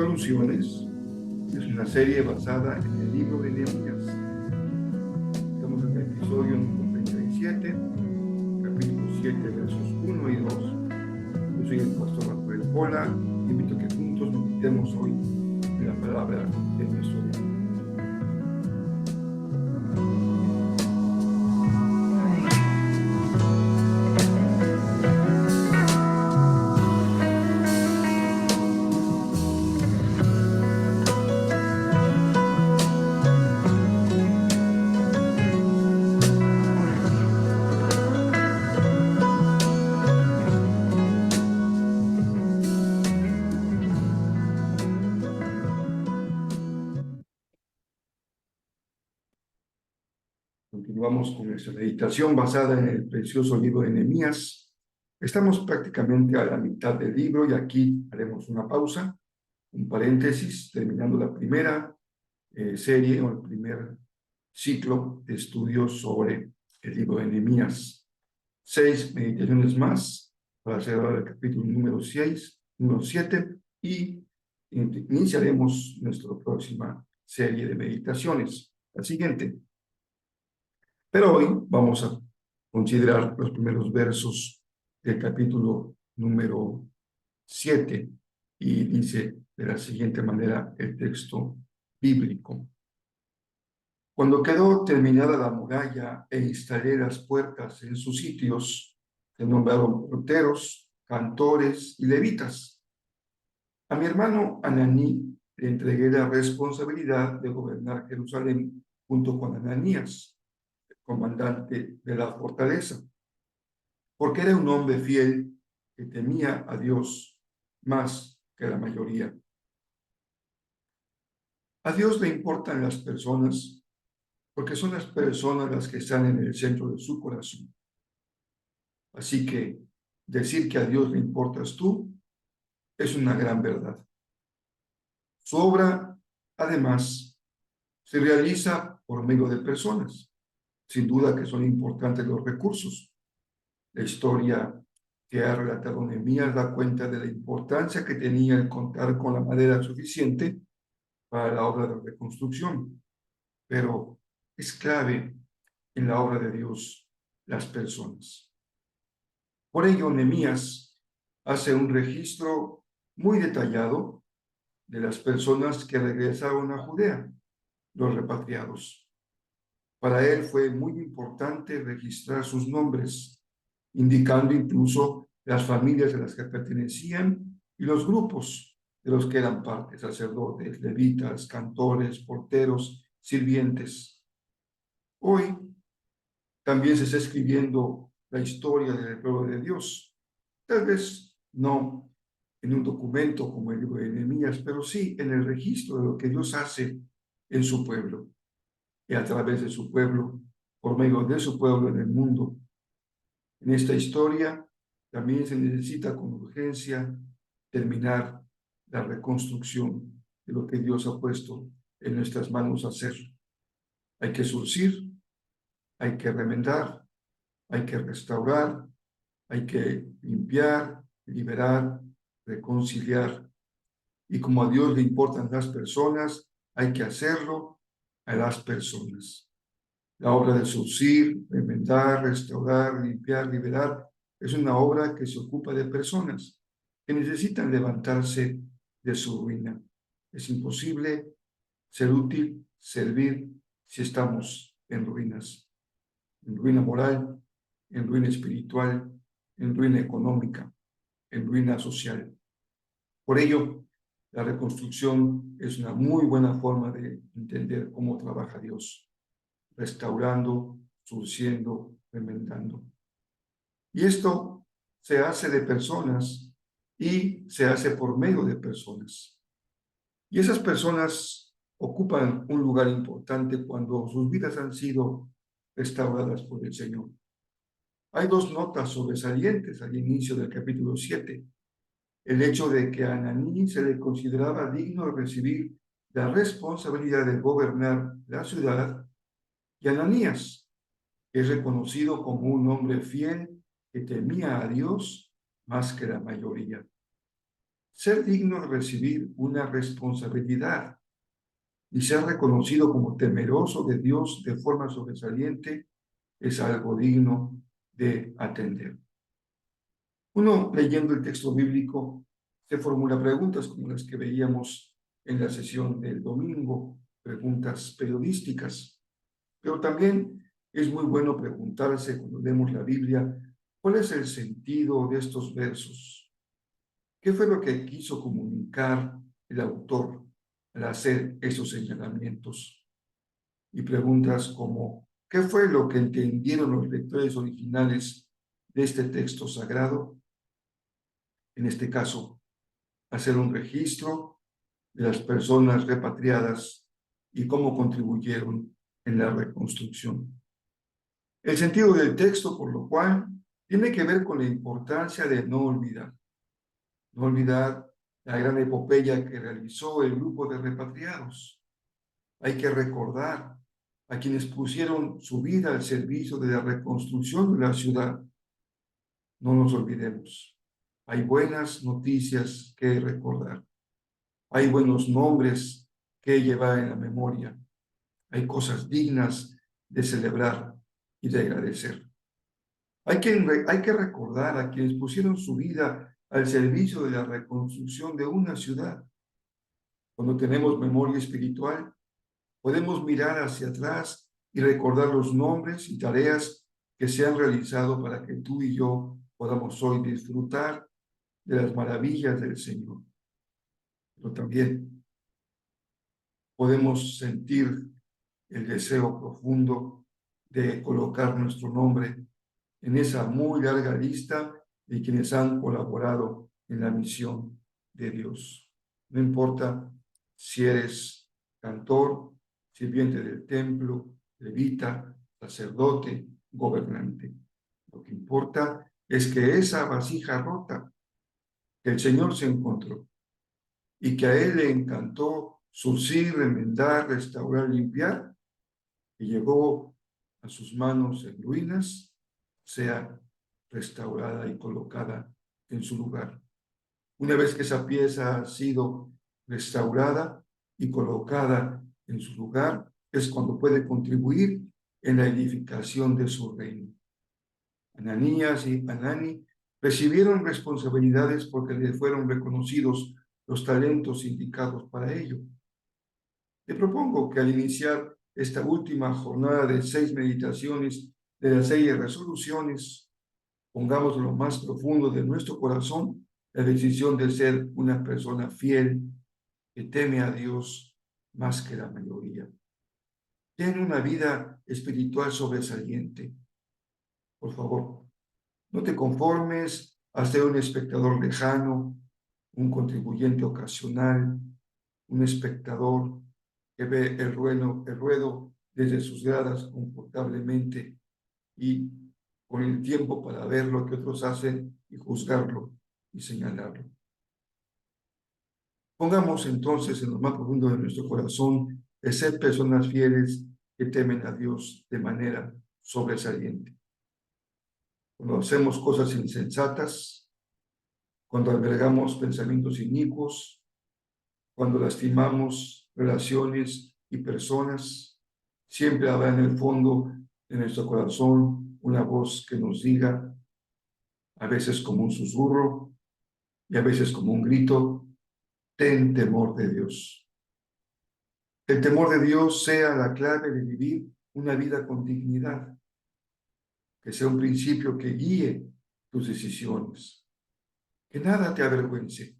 Soluciones es una serie basada en el libro de Nehemías. Estamos en el episodio número 37, capítulo 7, versos 1 y 2. Yo soy el pastor Rafael Pola y invito a que juntos meditemos hoy en la palabra de nuestro Dios. Continuamos con nuestra meditación basada en el precioso libro de Nehemías. Estamos prácticamente a la mitad del libro y aquí haremos una pausa, un paréntesis, terminando la primera serie o el primer ciclo de estudios sobre el libro de Nehemías. 6 meditaciones más para hacer ahora el capítulo número 7 y iniciaremos nuestra próxima serie de meditaciones, la siguiente. Pero hoy vamos a considerar los primeros versos del capítulo número 7 y dice de la siguiente manera el texto bíblico. Cuando quedó terminada la muralla e instalé las puertas en sus sitios, se nombraron porteros, cantores y levitas. A mi hermano Ananí le entregué la responsabilidad de gobernar Jerusalén junto con Ananías, comandante de la fortaleza, porque era un hombre fiel que temía a Dios más que la mayoría. A Dios le importan las personas, porque son las personas las que están en el centro de su corazón. Así que decir que a Dios le importas tú es una gran verdad. Su obra, además, se realiza por medio de personas. Sin duda que son importantes los recursos. La historia que ha relatado Nehemías da cuenta de la importancia que tenía el contar con la madera suficiente para la obra de reconstrucción. Pero es clave en la obra de Dios las personas. Por ello, Nehemías hace un registro muy detallado de las personas que regresaron a Judea, los repatriados. Para él fue muy importante registrar sus nombres, indicando incluso las familias a las que pertenecían y los grupos de los que eran parte, sacerdotes, levitas, cantores, porteros, sirvientes. Hoy también se está escribiendo la historia del pueblo de Dios, tal vez no en un documento como el libro de Nehemías, pero sí en el registro de lo que Dios hace en su pueblo y a través de su pueblo, por medio de su pueblo en el mundo. En esta historia también se necesita con urgencia terminar la reconstrucción de lo que Dios ha puesto en nuestras manos hacer. Hay que surcir, hay que remendar, hay que restaurar, hay que limpiar, liberar, reconciliar. Y como a Dios le importan las personas, hay que hacerlo a las personas. La obra de surcir, remendar, restaurar, limpiar, liberar, es una obra que se ocupa de personas que necesitan levantarse de su ruina. Es imposible ser útil, servir, si estamos en ruinas moral, en ruina espiritual, en ruina económica, en ruina social. Por ello, la reconstrucción es una muy buena forma de entender cómo trabaja Dios, restaurando, surciendo, remendando. Y esto se hace de personas y se hace por medio de personas. Y esas personas ocupan un lugar importante cuando sus vidas han sido restauradas por el Señor. Hay dos notas sobresalientes al inicio del capítulo 7. El hecho de que a Ananí se le consideraba digno de recibir la responsabilidad de gobernar la ciudad, y Ananías es reconocido como un hombre fiel que temía a Dios más que la mayoría. Ser digno de recibir una responsabilidad y ser reconocido como temeroso de Dios de forma sobresaliente es algo digno de atender. Uno, leyendo el texto bíblico, se formula preguntas como las que veíamos en la sesión del domingo, preguntas periodísticas, pero también es muy bueno preguntarse cuando leemos la Biblia, ¿cuál es el sentido de estos versos? ¿Qué fue lo que quiso comunicar el autor al hacer esos señalamientos? Y preguntas como, ¿qué fue lo que entendieron los lectores originales de este texto sagrado? En este caso, hacer un registro de las personas repatriadas y cómo contribuyeron en la reconstrucción. El sentido del texto, por lo cual, tiene que ver con la importancia de no olvidar la gran epopeya que realizó el grupo de repatriados. Hay que recordar a quienes pusieron su vida al servicio de la reconstrucción de la ciudad. No nos olvidemos. Hay buenas noticias que recordar. Hay buenos nombres que llevar en la memoria. Hay cosas dignas de celebrar y de agradecer. Hay que recordar a quienes pusieron su vida al servicio de la reconstrucción de una ciudad. Cuando tenemos memoria espiritual, podemos mirar hacia atrás y recordar los nombres y tareas que se han realizado para que tú y yo podamos hoy disfrutar de las maravillas del Señor. Pero también podemos sentir el deseo profundo de colocar nuestro nombre en esa muy larga lista de quienes han colaborado en la misión de Dios. No importa si eres cantor, sirviente del templo, levita, sacerdote, gobernante. Lo que importa es que esa vasija rota que el Señor se encontró y que a Él le encantó surcir, remendar, restaurar, limpiar, y llegó a sus manos en ruinas, sea restaurada y colocada en su lugar. Una vez que esa pieza ha sido restaurada y colocada en su lugar, es cuando puede contribuir en la edificación de su reino. Ananías y Anani recibieron responsabilidades porque les fueron reconocidos los talentos indicados para ello. Te propongo que al iniciar esta última jornada de 6 meditaciones de la serie de resoluciones, pongamos en lo más profundo de nuestro corazón la decisión de ser una persona fiel que teme a Dios más que la mayoría. Ten una vida espiritual sobresaliente. Por favor, no te conformes a ser un espectador lejano, un contribuyente ocasional, un espectador que ve el ruedo desde sus gradas confortablemente y con el tiempo para ver lo que otros hacen y juzgarlo y señalarlo. Pongamos entonces en lo más profundo de nuestro corazón de ser personas fieles que temen a Dios de manera sobresaliente. Cuando hacemos cosas insensatas, cuando albergamos pensamientos inicuos, cuando lastimamos relaciones y personas, siempre habrá en el fondo de nuestro corazón una voz que nos diga, a veces como un susurro y a veces como un grito, ten temor de Dios. Que el temor de Dios sea la clave de vivir una vida con dignidad, que sea un principio que guíe tus decisiones, que nada te avergüence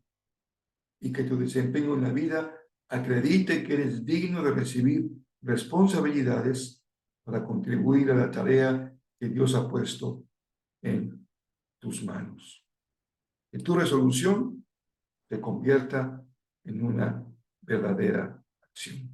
y que tu desempeño en la vida acredite que eres digno de recibir responsabilidades para contribuir a la tarea que Dios ha puesto en tus manos. Que tu resolución te convierta en una verdadera acción.